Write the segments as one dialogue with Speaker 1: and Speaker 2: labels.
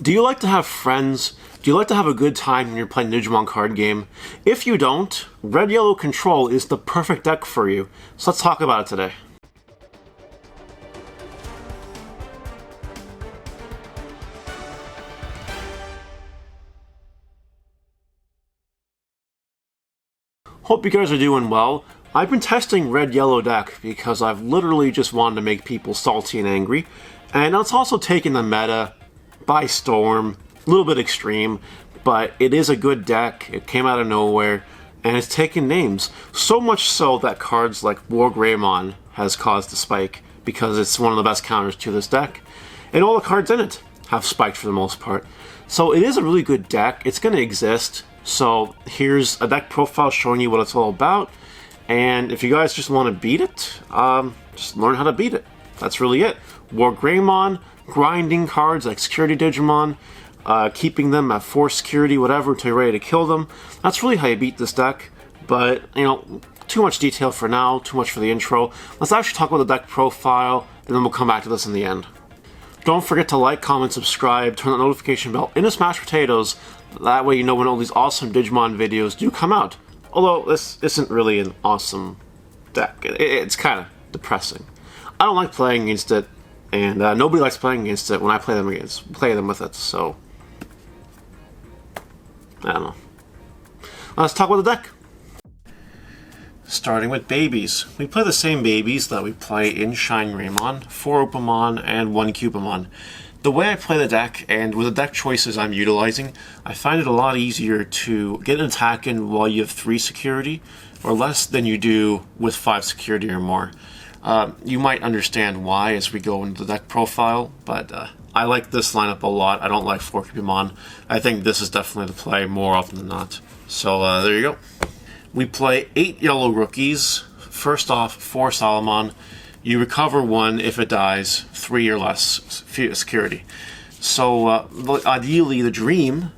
Speaker 1: Do you like to have friends? Do you like to have a good time when you're playing Digimon card game? If you don't, Red-Yellow Control is the perfect deck for you. So let's talk about it today. Hope you guys are doing well. I've been testing Red-Yellow deck because I've literally just wanted to make people salty and angry. And it's also taken the meta by storm. A little bit extreme, but it is a good deck. It came out of nowhere, and it's taken names. So much so that cards like War Greymon has caused a spike because it's one of the best counters to this deck. And all the cards in it have spiked for the most part. So it is a really good deck. It's going to exist. So here's a deck profile showing you what it's all about. And if you guys just want to beat it, just learn how to beat it. That's really it. War Greymon, grinding cards like Security Digimon, keeping them at 4 security, whatever, until you're ready to kill them. That's really how you beat this deck. But, you know, too much detail for now, too much for the intro. Let's actually talk about the deck profile, and then we'll come back to this in the end. Don't forget to like, comment, subscribe, turn that notification bell into smashed potatoes. That way you know when all these awesome Digimon videos do come out. Although, this isn't really an awesome deck. It's kind of depressing. I don't like playing against it, and nobody likes playing against it when I play them with it, so I don't know. Let's talk about the deck. Starting with babies. We play the same babies that we play in Shine Greymon, 4 Opamon and 1 Cubamon. The way I play the deck, and with the deck choices I'm utilizing, I find it a lot easier to get an attack in while you have 3 security, or less than you do with 5 security or more. You might understand why as we go into the deck profile, but I like this lineup a lot. I don't like 4 Cubamon. I think this is definitely the play more often than not. So there you go. We play 8 yellow rookies. First off, 4 Salamon. You recover 1 if it dies, 3 or less security. So ideally, the dream,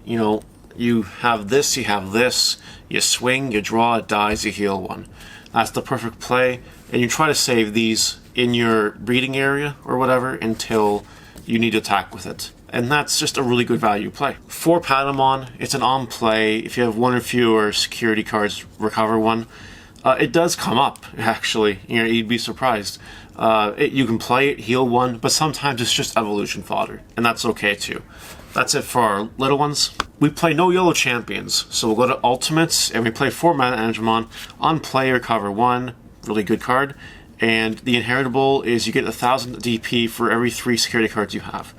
Speaker 1: you know, you have this, you swing, you draw, it dies, you heal 1. That's the perfect play, and you try to save these in your breeding area or whatever until you need to attack with it. And that's just a really good value play. 4 Patamon, it's an on play. If you have 1 or fewer security cards, recover 1. It does come up, actually. You know, you'd be surprised. You can play it, heal 1, but sometimes it's just evolution fodder, and that's okay too. That's it for our little ones. We play no yellow champions, so we'll go to ultimates, and we play 4 Mana Angemon. On play, recover 1, really good card. And the inheritable is you get 1,000 DP for every 3 security cards you have.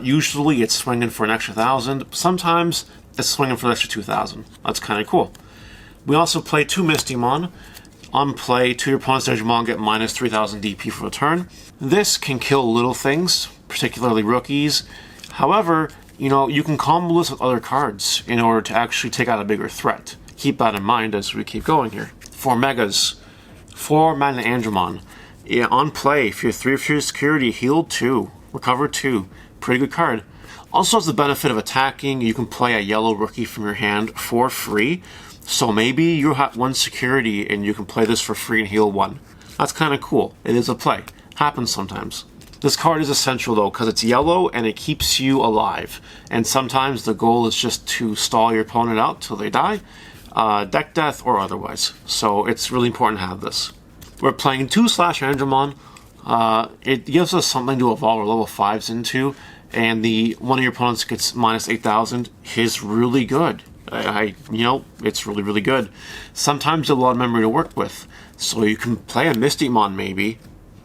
Speaker 1: Usually it's swinging for an extra 1,000. Sometimes it's swinging for an extra 2,000. That's kind of cool. We also play 2 Mistymon. On play, 2 your opponent's Digimon get minus 3,000 DP for a turn. This can kill little things, particularly rookies. However, you know, you can combo this with other cards in order to actually take out a bigger threat. Keep that in mind as we keep going here. 4 Megas. 4 Mana Angemon. Yeah, on play, if you're 3 of your security, heal 2, recover 2. Pretty good card. Also has the benefit of attacking. You can play a yellow rookie from your hand for free. So maybe you have 1 security and you can play this for free and heal 1. That's kind of cool. It is a play. Happens sometimes. This card is essential though because it's yellow and it keeps you alive. And sometimes the goal is just to stall your opponent out till they die. Deck death or otherwise. So it's really important to have this. We're playing 2 Angemon. It gives us something to evolve our level 5s into. And one of your opponents gets minus 8,000 is really good. You know, it's really, really good. Sometimes you have a lot of memory to work with. So you can play a Mistymon maybe,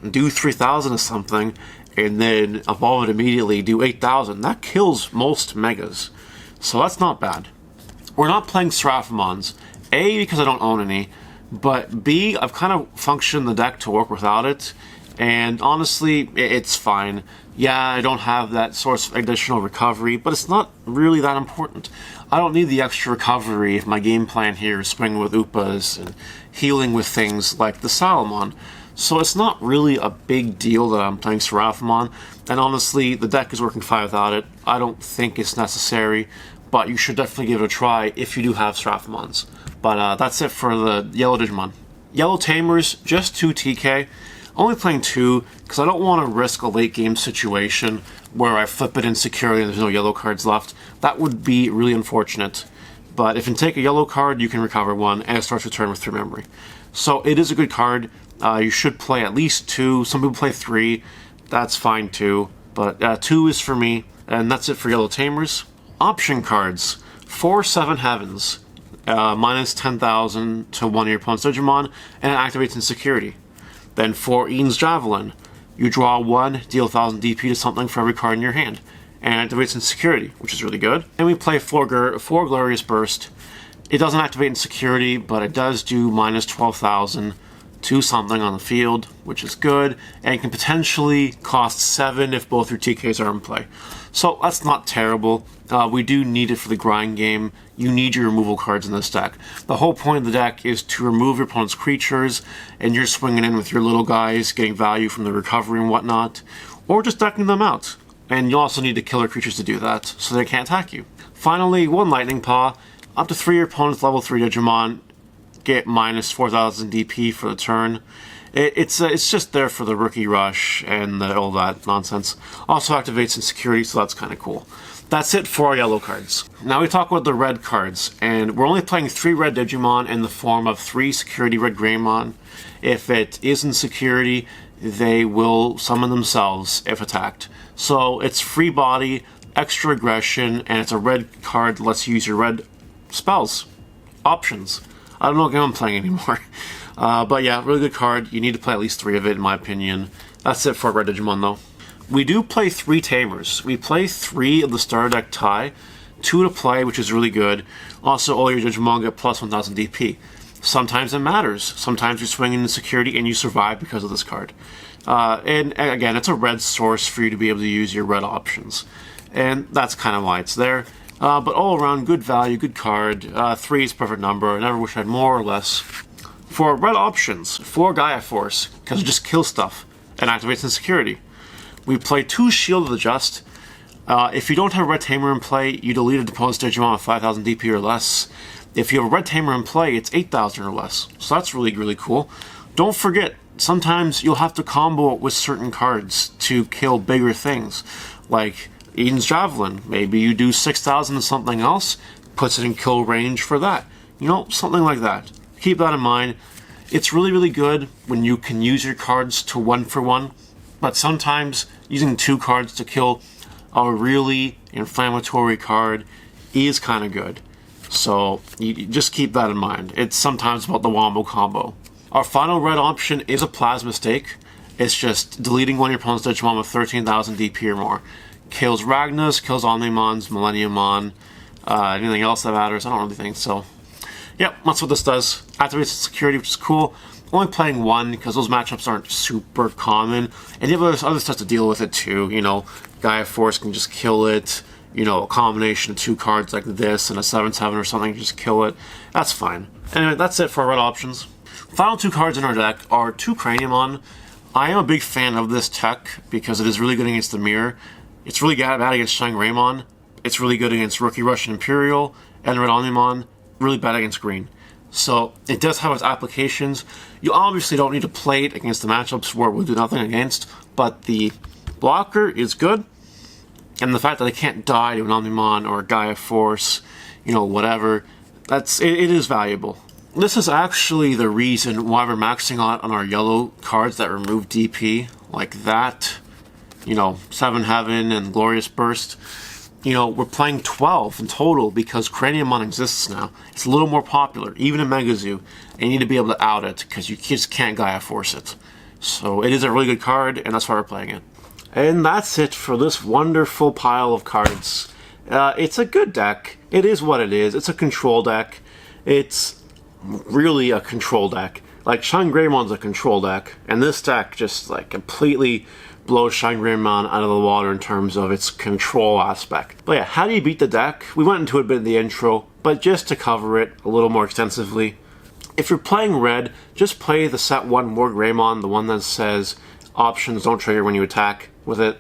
Speaker 1: do 3,000 or something, and then evolve it immediately, do 8,000. That kills most Megas. So that's not bad. We're not playing Seraphimons. A, because I don't own any, but B, I've kind of functioned the deck to work without it, and honestly, it's fine. Yeah, I don't have that source of additional recovery, but it's not really that important. I don't need the extra recovery if my game plan here is swinging with Upas and healing with things like the Salamon. So it's not really a big deal that I'm playing Seraphimon, and honestly, the deck is working fine without it. I don't think it's necessary, but you should definitely give it a try if you do have Seraphimons. But that's it for the Yellow Digimon. Yellow Tamers, just 2 TK. Only playing 2 because I don't want to risk a late game situation where I flip it in security and there's no yellow cards left. That would be really unfortunate. But if you take a yellow card, you can recover 1 and it starts your turn with 3 memory. So it is a good card. You should play at least 2. Some people play 3. That's fine too. But 2 is for me. And that's it for Yellow Tamers. Option cards. 4 Seven Heavens. Minus 10,000 to one of your opponent's Digimon, and it activates in security. Then 4 Eden's Javelin. You draw 1, deal 1,000 DP to something for every card in your hand, and it activates in security, which is really good. And we play 4 Glorious Burst. It doesn't activate in security, but it does do minus 12,000 to something on the field, which is good, and it can potentially cost 7 if both your TKs are in play. So that's not terrible. We do need it for the grind game. You need your removal cards in this deck. The whole point of the deck is to remove your opponent's creatures, and you're swinging in with your little guys, getting value from the recovery and whatnot, or just decking them out. And you also need to kill your creatures to do that, so they can't attack you. Finally, 1 Lightning Paw. Up to 3 of your opponent's level 3 Digimon get minus 4,000 DP for the turn. It's just there for the rookie rush and all that nonsense. Also activates in security, so that's kind of cool. That's it for our yellow cards. Now we talk about the red cards, and we're only playing 3 red Digimon in the form of 3 security red Greymon. If it is in security, they will summon themselves if attacked. So it's free body, extra aggression, and it's a red card that lets you use your red spells. Options. I don't know what game I'm playing anymore. But yeah, really good card. You need to play at least 3 of it, in my opinion. That's it for red Digimon, though. We do play 3 Tamers. We play 3 of the starter deck tie, 2 to play, which is really good. Also, all your Digimon get plus 1,000 DP. Sometimes it matters. Sometimes you're swinging in security and you survive because of this card. And again, it's a red source for you to be able to use your red options. And that's kind of why it's there. But all around, good value, good card. 3 is perfect number. I never wish I had more or less. For red options, 4 Gaia Force, because it just kills stuff and activates in security. We play 2 Shield of the Just. If you don't have a red Tamer in play, you delete a opponent's Digimon with 5,000 DP or less. If you have a red Tamer in play, it's 8,000 or less. So that's really, really cool. Don't forget, sometimes you'll have to combo it with certain cards to kill bigger things. Like Eden's Javelin. Maybe you do 6,000 to something else, puts it in kill range for that. You know, something like that. Keep that in mind. It's really, really good when you can use your cards to 1-for-1, but sometimes using 2 cards to kill a really inflammatory card is kind of good. So you just keep that in mind. It's sometimes about the wombo combo. Our final red option is a Plasma Stake. It's just deleting one of your opponent's Digimon with 13,000 DP or more. Kills Ragnas, kills Omnimons, Millenniumon, anything else that matters. I don't really think so. Yep, that's what this does. Activates security, which is cool. Only playing 1 because those matchups aren't super common. And you have other stuff to deal with it too. You know, Gaia Force can just kill it. You know, a combination of 2 cards like this and a 7/7 or something can just kill it. That's fine. Anyway, that's it for our red options. Final 2 cards in our deck are 2 Craniumon. I am a big fan of this tech because it is really good against the mirror. It's really bad against Shine Greymon. It's really good against Rookie Russian Imperial and Red Omnimon. Really bad against green. So it does have its applications. You obviously don't need to play it against the matchups where it will do nothing against, but the blocker is good. And the fact that I can't die to an Omnimon or a Gaia Force, you know, whatever, it is valuable. This is actually the reason why we're maxing out on our yellow cards that remove DP, like that, you know, 7 Heaven and Glorious Burst. You know, we're playing 12 in total because Craniumon exists now. It's a little more popular, even in Mega Zoo. And you need to be able to out it because you just can't Gaia Force it. So it is a really good card, and that's why we're playing it. And that's it for this wonderful pile of cards. It's a good deck. It is what it is. It's a control deck. It's really a control deck. Like, Shine Greymon's a control deck, and this deck just, like, completely blows Shine Greymon out of the water in terms of its control aspect. But yeah, how do you beat the deck? We went into it a bit in the intro, but just to cover it a little more extensively, if you're playing red, just play the set 1 more Greymon, the one that says options don't trigger when you attack with it.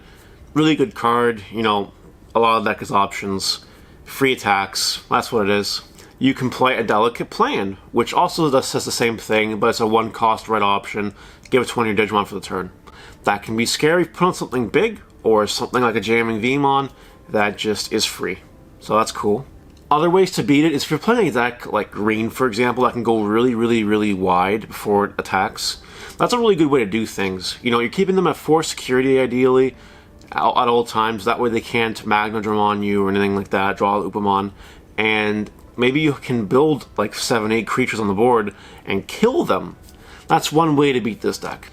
Speaker 1: Really good card, you know, a lot of the deck is options, free attacks, that's what it is. You can play a Delicate Plan, which also says the same thing, but it's a 1-cost red option. Give it 20 Digimon for the turn. That can be scary if you put on something big, or something like a Jamming Veemon that just is free. So that's cool. Other ways to beat it is if you're playing a deck like green, for example, that can go really wide before it attacks. That's a really good way to do things. You know, you're keeping them at 4 security ideally at all times. That way they can't Magna Drum on you or anything like that, draw Upamon. And maybe you can build like 7-8 creatures on the board and kill them. That's one way to beat this deck.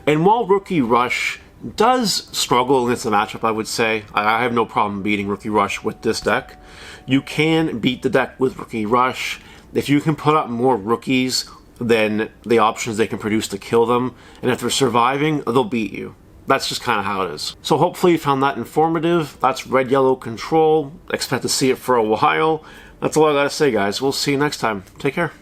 Speaker 1: And while Rookie Rush does struggle against the matchup, I would say, I have no problem beating Rookie Rush with this deck. You can beat the deck with Rookie Rush if you can put up more rookies than the options they can produce to kill them, and if they're surviving, they'll beat you. That's just kind of how it is. So hopefully you found that informative. That's Red-Yellow Control. Expect to see it for a while. That's all I gotta say, guys. We'll see you next time. Take care.